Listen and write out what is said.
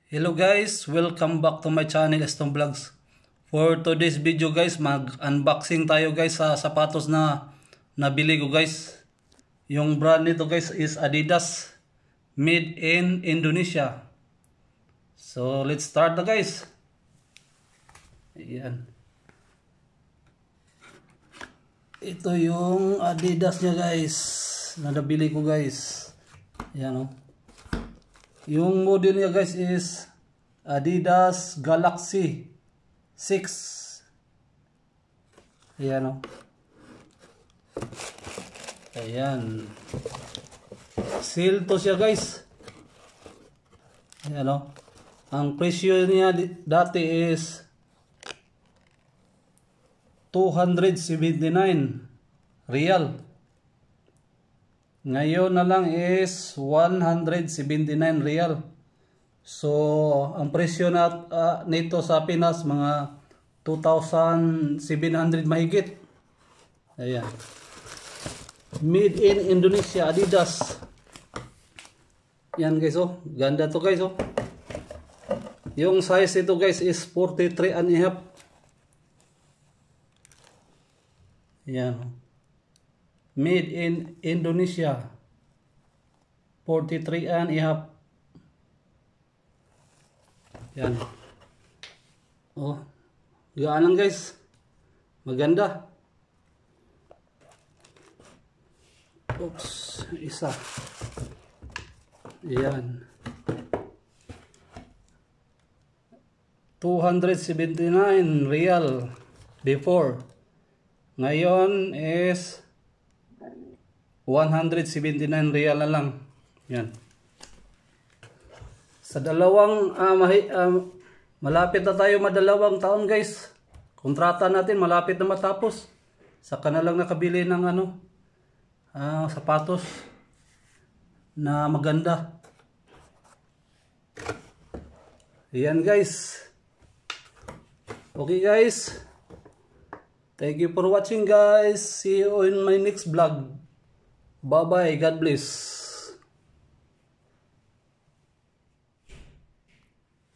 Hello guys, welcome back to my channel Stone Vlogs. For today's video guys, mag-unboxing tayo guys sa sapatos na nabili ko guys. Yung brand nito guys is Adidas, made in Indonesia. So let's start na guys. Ayan. Ito yung Adidas niya guys, na nabili ko guys. Ayan o. Yung model niya guys is Adidas Galaxy 6. Ayan o. Ayan. Seal to siya guys. Ayan o. Ang presyo niya dati is 279 real. Ngayon na lang is 179 real. So, ang presyo nito sa Pinas mga 2,700 mahigit. Ayan. Made in Indonesia, Adidas. Yan guys oh. Ganda to guys oh. Yung size ito guys is 43 and a half. Yan oh. Made in Indonesia. 43 and a half. Yan. Oh. Gaan lang guys. Maganda. Oops. Isa. Yan. 279 real before. Ngayon is 179 real na lang. Yan. Sa dalawang malapit na tayo madalawang taon guys. Kontrata natin malapit na matapos. Saka na lang nakabili ng sapatos na maganda. Yan guys. Okay guys. Thank you for watching guys. See you in my next vlog. Bye bye. God bless.